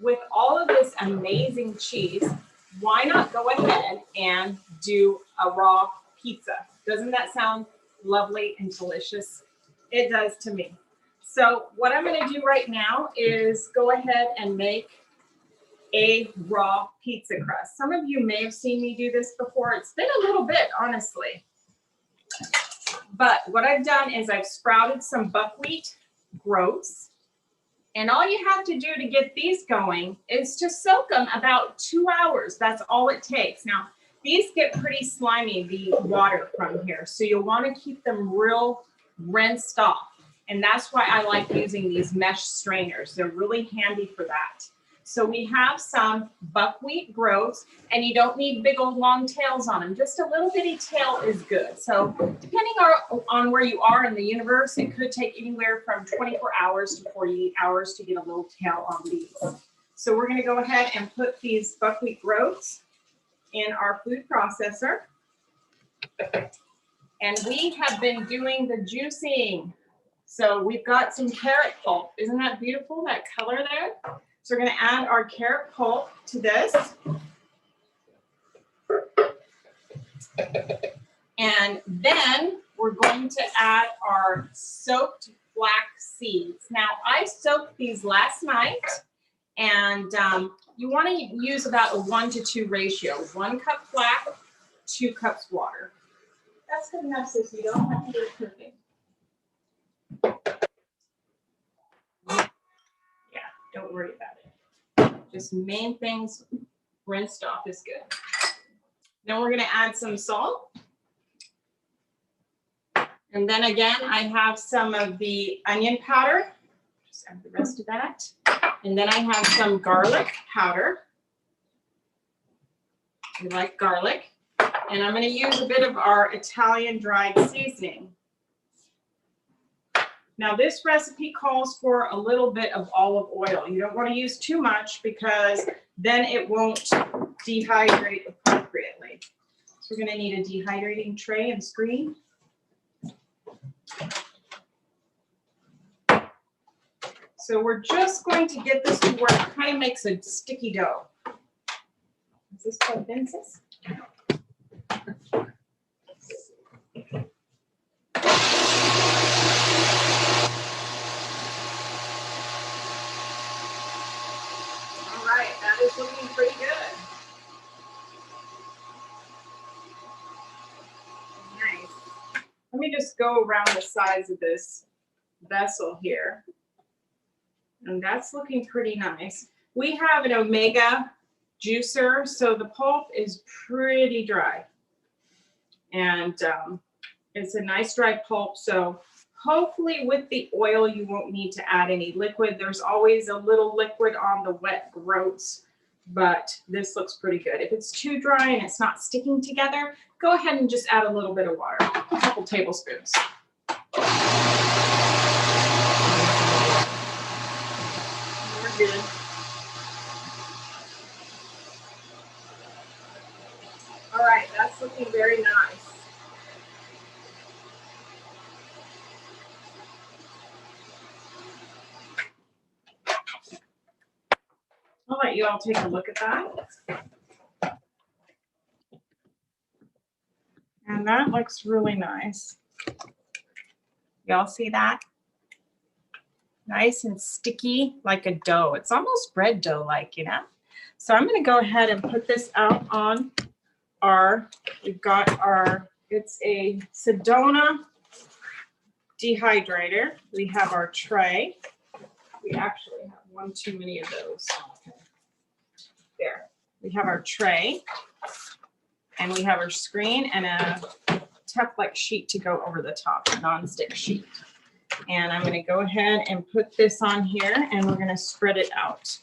with all of this amazing cheese, why not go ahead and do a raw pizza? Doesn't that sound lovely and delicious? It does to me. So what I'm going to do right now is go ahead and make a raw pizza crust. Some of you may have seen me do this before. It's been a little bit, honestly. But what I've done is I've sprouted some buckwheat groats. And all you have to do to get these going is to soak them about 2 hours. That's all it takes. Now, these get pretty slimy, the water from here. So you'll want to keep them real rinsed off. And that's why I like using these mesh strainers. They're really handy for that. So we have some buckwheat groats, and you don't need big old long tails on them. Just a little bitty tail is good. So depending on where you are in the universe, it could take anywhere from 24 hours to 48 hours to get a little tail on these. So we're going to go ahead and put these buckwheat groats in our food processor. And we have been doing the juicing. So we've got some carrot pulp. Isn't that beautiful, that color there? So we're going to add our carrot pulp to this. And then we're going to add our soaked flax seeds. Now, I soaked these last night, and you want to use about a 1-to-2 ratio. 1 cup flax, 2 cups water. That's good enough, so you don't have to do it perfect. Yeah, don't worry about it. Just main things rinsed off is good. Then we're going to add some salt. And then again, I have some of the onion powder. Just add the rest of that. And then I have some garlic powder. We like garlic. And I'm going to use a bit of our Italian dried seasoning. Now this recipe calls for a little bit of olive oil. You don't want to use too much because then it won't dehydrate appropriately. So we're going to need a dehydrating tray and screen. So we're just going to get this to where it kind of makes a sticky dough. Is this plugged in, sis? That is looking pretty good. Nice. Let me just go around the sides of this vessel here. And that's looking pretty nice. We have an Omega juicer, so the pulp is pretty dry. And it's a nice dry pulp, so hopefully with the oil, you won't need to add any liquid. There's always a little liquid on the wet groats, but this looks pretty good. If it's too dry and it's not sticking together, go ahead and just add a little bit of water, a couple tablespoons. We're good. All right, that's looking very nice. I'll let you all take a look at that. And that looks really nice. Y'all see that? Nice and sticky like a dough. It's almost bread dough-like, you know? So I'm going to go ahead and put this out on we've got our, it's a Sedona dehydrator. We have our tray. We actually have one too many of those. There. We have our tray, and we have our screen and a Teflon sheet to go over the top, a non-stick sheet. And I'm going to go ahead and put this on here, and we're going to spread it out.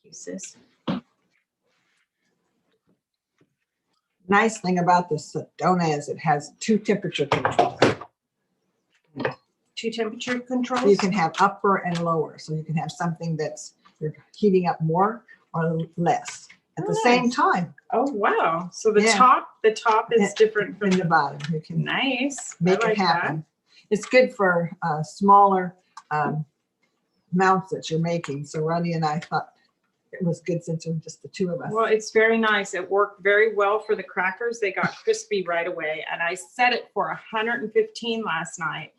Thank you, sis. Nice thing about the Sedona is it has 2 temperature controls. 2 temperature controls? You can have upper and lower. So you can have something that's you're heating up more or less at the same time. Oh, wow. So the top is different from the bottom. You can nice. make I like it happen. it's good for smaller amounts that you're making. So Rodney and I thought it was good since it was just the two of us. Well, it's very nice. It worked very well for the crackers. They got crispy right away. And I set it for 115 last night.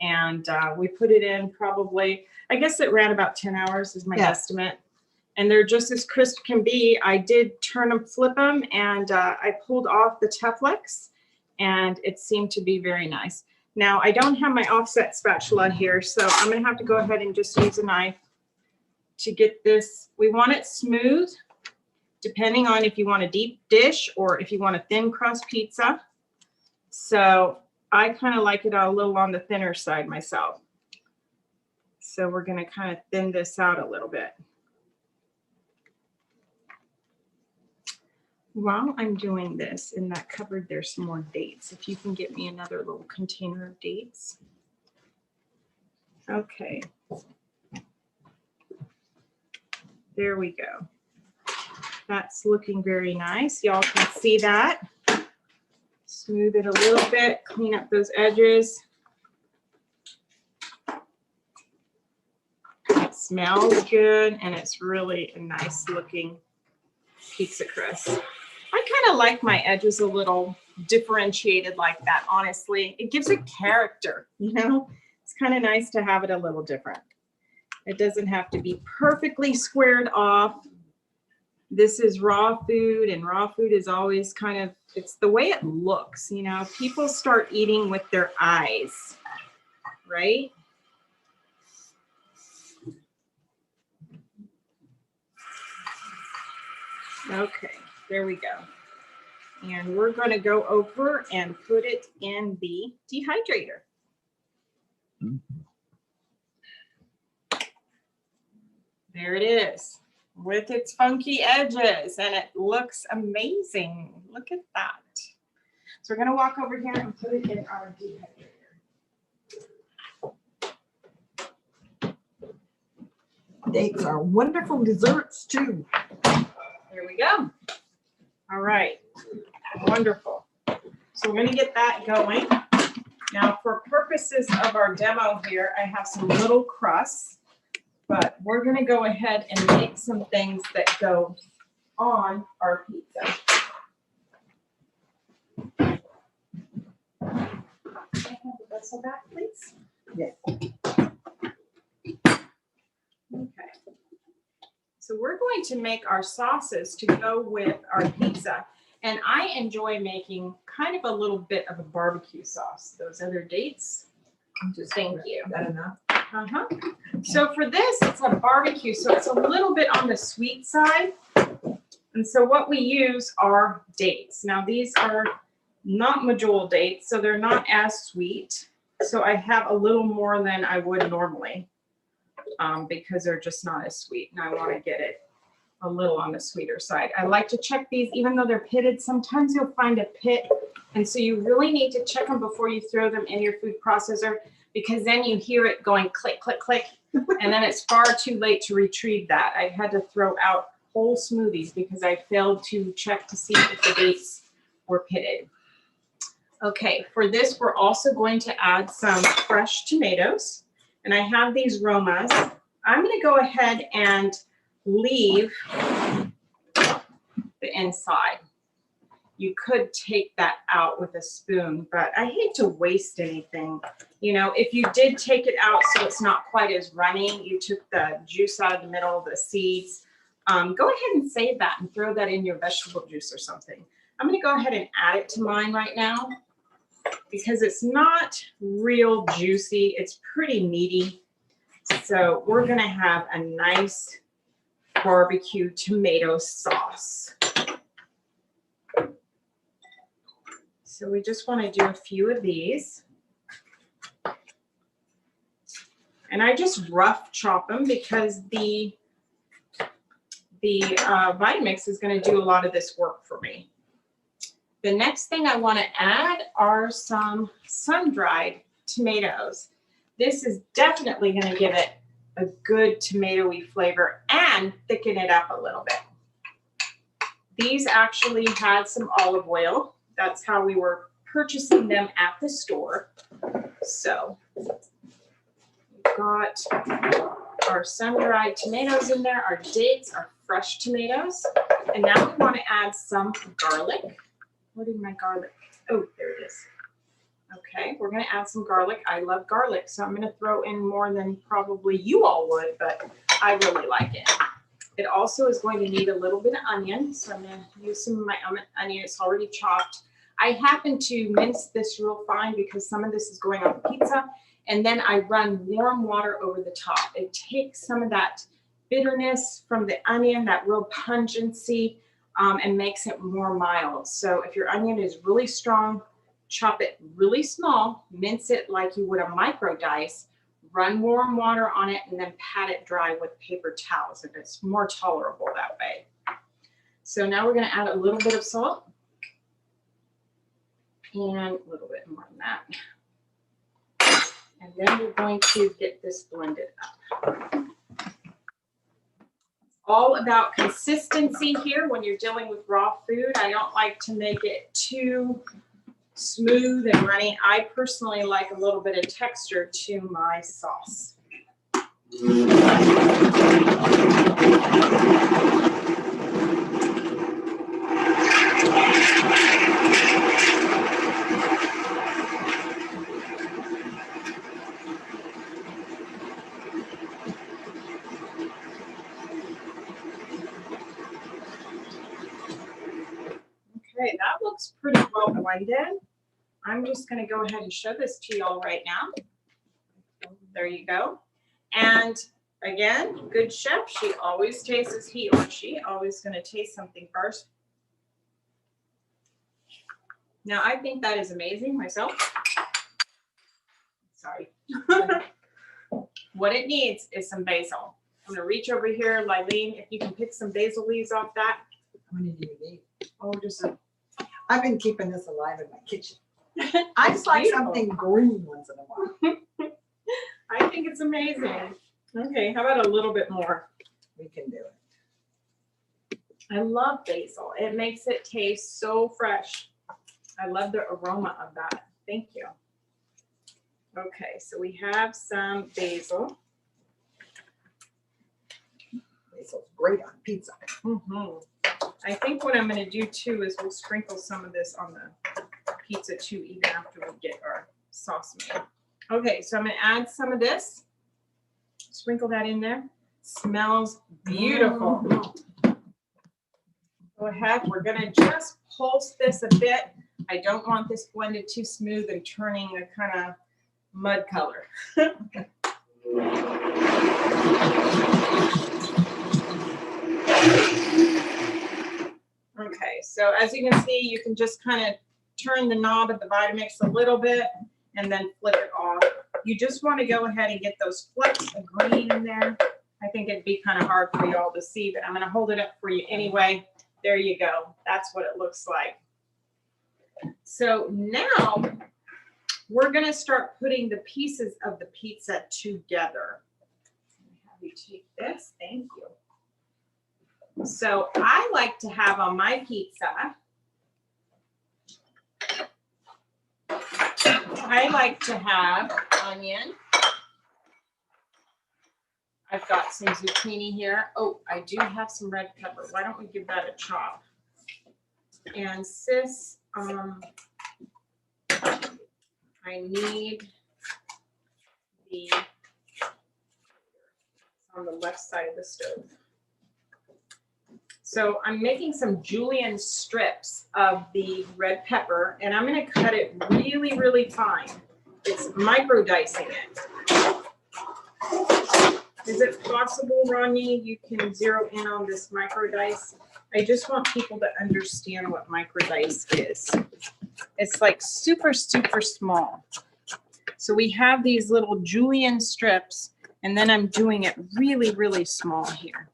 And we put it in probably, I guess it ran about 10 hours is my estimate. And they're just as crisp can be. I did turn them, flip them, and I pulled off the Teflex, and it seemed to be very nice. Now, I don't have my offset spatula here, so I'm going to have to go ahead and just use a knife to get this. We want it smooth, depending on if you want a deep dish or if you want a thin crust pizza. So I kind of like it a little on the thinner side myself. So we're going to kind of thin this out a little bit. While I'm doing this, in that cupboard, there's some more dates. If you can get me another little container of dates. Okay. There we go. That's looking very nice. Y'all can see that. Smooth it a little bit, clean up those edges. It smells good, and it's really a nice looking pizza crust. I kind of like my edges a little differentiated like that, honestly. It gives it character, you know? It's kind of nice to have it a little different. It doesn't have to be perfectly squared off. This is raw food, and raw food is always kind of, it's the way it looks, you know? People start eating with their eyes, right? Okay, there we go. And we're going to go over and put it in the dehydrator. There it is with its funky edges, and it looks amazing. Look at that. So we're going to walk over here and put it in our dehydrator. Dates are wonderful desserts too. There we go. All right, wonderful. So we're going to get that going. Now, for purposes of our demo here, I have some little crusts, but we're going to go ahead and make some things that go on our pizza. Can I have the vessel back, please? Yes. Okay. So we're going to make our sauces to go with our pizza. And I enjoy making kind of a little bit of a barbecue sauce. Those other dates. Thank you. Is that enough? Uh-huh. So for this, it's a barbecue, so it's a little bit on the sweet side. And so what we use are dates. Now these are not medjool dates, so they're not as sweet. So I have a little more than I would normally. Because they're just not as sweet, and I want to get it a little on the sweeter side. I like to check these, even though they're pitted. Sometimes you'll find a pit, and so you really need to check them before you throw them in your food processor, because then you hear it going click, click, click, and then it's far too late to retrieve that. I had to throw out whole smoothies because I failed to check to see if the dates were pitted. Okay, for this, we're also going to add some fresh tomatoes. And I have these Romas. I'm going to go ahead and leave the inside. You could take that out with a spoon, but I hate to waste anything. You know, if you did take it out so it's not quite as runny, you took the juice out of the middle, the seeds, go ahead and save that and throw that in your vegetable juice or something. I'm going to go ahead and add it to mine right now, because it's not real juicy. It's pretty meaty. So we're going to have a nice barbecue tomato sauce. So we just want to do a few of these. And I just rough chop them because the Vitamix is going to do a lot of this work for me. The next thing I want to add are some sun-dried tomatoes. This is definitely going to give it a good tomatoey flavor and thicken it up a little bit. These actually had some olive oil. That's how we were purchasing them at the store. So we've got our sun-dried tomatoes in there, our dates, our fresh tomatoes. And now we want to add some garlic. Where did my garlic? Oh, there it is. Okay, we're going to add some garlic. I love garlic, so I'm going to throw in more than probably you all would, but I really like it. It also is going to need a little bit of onion, so I'm going to use some of my onion. It's already chopped. I happen to mince this real fine because some of this is going on pizza, and then I run warm water over the top. It takes some of that bitterness from the onion, that real pungency, and makes it more mild. So if your onion is really strong, chop it really small, mince it like you would a micro dice, run warm water on it, and then pat it dry with paper towels if it's more tolerable that way. So now we're going to add a little bit of salt and a little bit more than that. And then we're going to get this blended up. All about consistency here when you're dealing with raw food. I don't like to make it too smooth and runny. I personally like a little bit of texture to my sauce. Okay, that looks pretty well blended. I'm just going to go ahead and show this to y'all right now. There you go. And again, good chef, he or she always going to taste something first. Now, I think that is amazing myself. Sorry. What it needs is some basil. I'm going to reach over here, Lilene, if you can pick some basil leaves off that. How many do you need? Oh, just a... I've been keeping this alive in my kitchen. I just like something green once in a while. I think it's amazing. Okay, how about a little bit more? We can do it. I love basil. It makes it taste so fresh. I love the aroma of that. Thank you. Okay, so we have some basil. Basil's great on pizza. Mm-hmm. I think what I'm going to do too is we'll sprinkle some of this on the pizza too, even after we get our sauce made. Okay, so I'm going to add some of this. Sprinkle that in there. Smells beautiful. Go ahead. We're going to just pulse this a bit. I don't want this blended too smooth and turning a kind of mud color. Okay, so as you can see, you can just kind of turn the knob of the Vitamix a little bit and then flip it off. You just want to go ahead and get those flecks of green in there. I think it'd be kind of hard for you all to see, but I'm going to hold it up for you anyway. There you go. That's what it looks like. So now we're going to start putting the pieces of the pizza together. Have you take this? Thank you. So I like to have on my pizza, I like to have onion. I've got some zucchini here. Oh, I do have some red pepper. Why don't we give that a chop? And sis, I need the on the left side of the stove. So I'm making some julienne strips of the red pepper, and I'm going to cut it really, really fine. It's micro dicing it. Is it possible, Rodney, you can zero in on this micro dice? I just want people to understand what micro dice is. It's like super, super small. So we have these little julienne strips, and then I'm doing it really, really small here,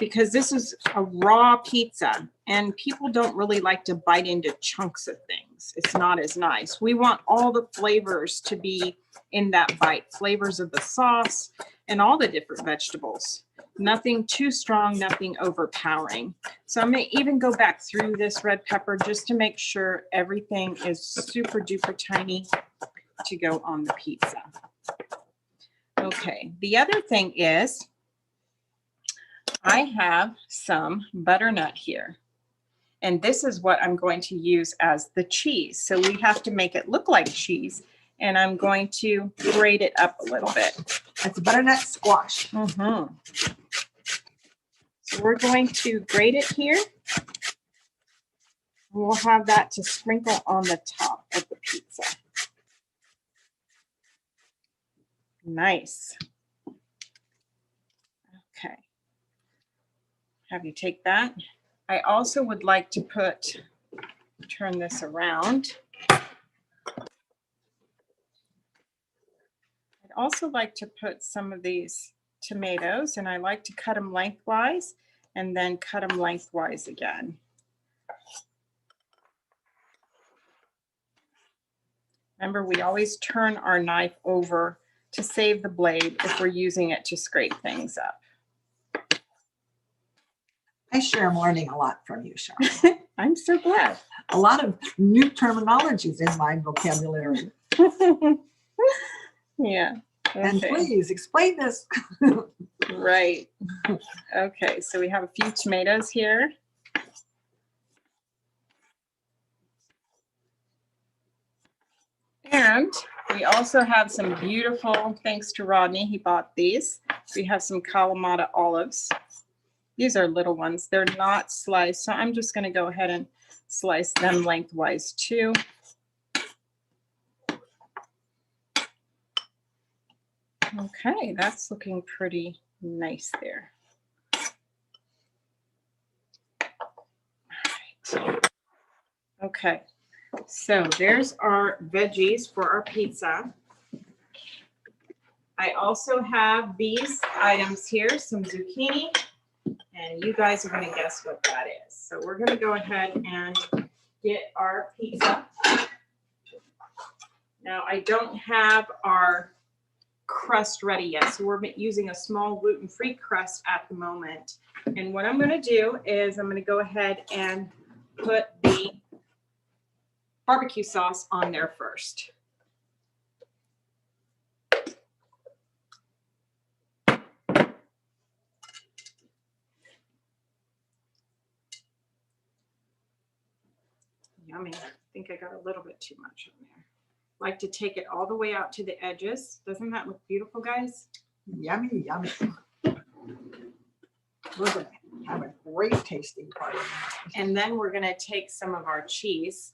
because this is a raw pizza and people don't really like to bite into chunks of things. It's not as nice. We want all the flavors to be in that bite, flavors of the sauce and all the different vegetables. Nothing too strong, nothing overpowering. So I'm going to even go back through this red pepper just to make sure everything is super duper tiny. to go on the pizza. Okay, the other thing is I have some butternut here. And this is what I'm going to use as the cheese. So we have to make it look like cheese. And I'm going to grate it up a little bit. That's butternut squash. So we're going to grate it here. We'll have that to sprinkle on the top of the pizza. Nice. Okay. Have you take that? I also would like to turn this around. I'd also like to put some of these tomatoes, and I like to cut them lengthwise and then cut them lengthwise again. Remember, we always turn our knife over to save the blade if we're using it to scrape things up. I sure am learning a lot from you, Charmaine. I'm so glad. A lot of new terminologies in my vocabulary. Yeah. Okay. And please explain this. Right. Okay, so we have a few tomatoes here. And we also have some beautiful, thanks to Rodney, he bought these. We have some Kalamata olives. These are little ones. They're not sliced, so I'm just going to go ahead and slice them lengthwise too. Okay, that's looking pretty nice there. All right. Okay, so there's our veggies for our pizza. I also have these items here, some zucchini. And you guys are going to guess what that is. So we're going to go ahead and get our pizza. Now, I don't have our crust ready yet, so we're using a small gluten-free crust at the moment. And what I'm going to do is I'm going to go ahead and put the barbecue sauce on there first. Yummy. I think I got a little bit too much on there. Like to take it all the way out to the edges. Doesn't that look beautiful, guys? Yummy, yummy. We're going to have a great tasting party. And then we're going to take some of our cheese.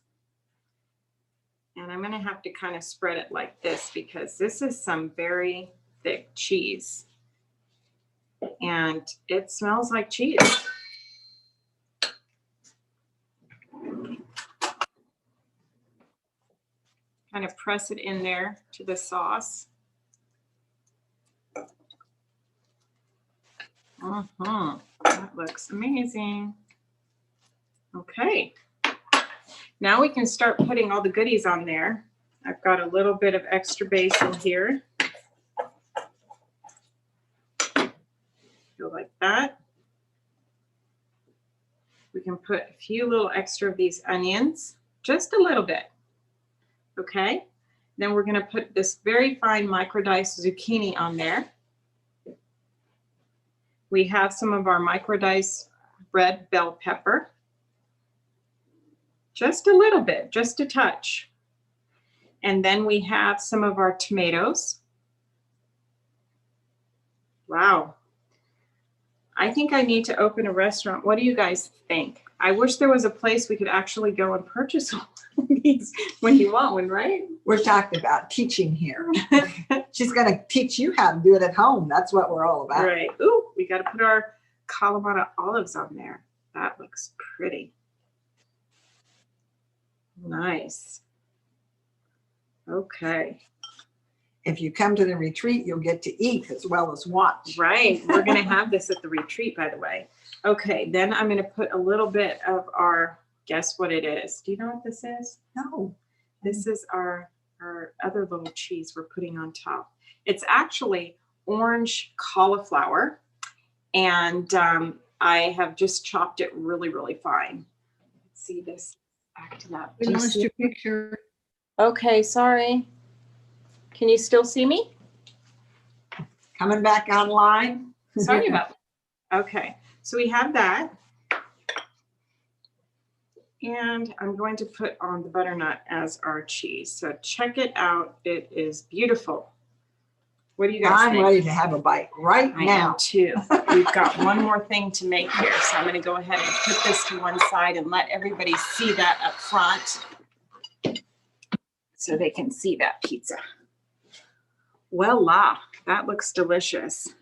And I'm going to have to kind of spread it like this because this is some very thick cheese. And it smells like cheese. Kind of press it in there to the sauce. That looks amazing. Okay. Now we can start putting all the goodies on there. I've got a little bit of extra basil here. Go like that. We can put a few little extra of these onions, just a little bit. Okay, then we're going to put this very fine microdiced zucchini on there. We have some of our microdiced red bell pepper. Just a little bit, just a touch. And then we have some of our tomatoes. Wow. I think I need to open a restaurant. What do you guys think? I wish there was a place we could actually go and purchase all of these when you want one, right? We're talking about teaching here. She's going to teach you how to do it at home. That's what we're all about. Right. Ooh, we got to put our Kalamata olives on there. That looks pretty. Nice. Okay. If you come to the retreat, you'll get to eat as well as watch. Right. We're going to have this at the retreat, by the way. Okay. Then I'm going to put a little bit of our, guess what it is? Do you know what this is? No. This is our other little cheese we're putting on top. It's actually orange cauliflower. And I have just chopped it really, really fine. Let's see this acting up. We lost your picture. Okay. Sorry. Can you still see me? Coming back online. Sorry about that. Okay, so we have that. And I'm going to put on the butternut as our cheese. So check it out. It is beautiful. What do you guys I'm think? ready to have a bite right I now. am too. We've got one more thing to make here. So I'm going to go ahead and put this to one side and let everybody see that up front so they can see that pizza. Voila, that looks delicious.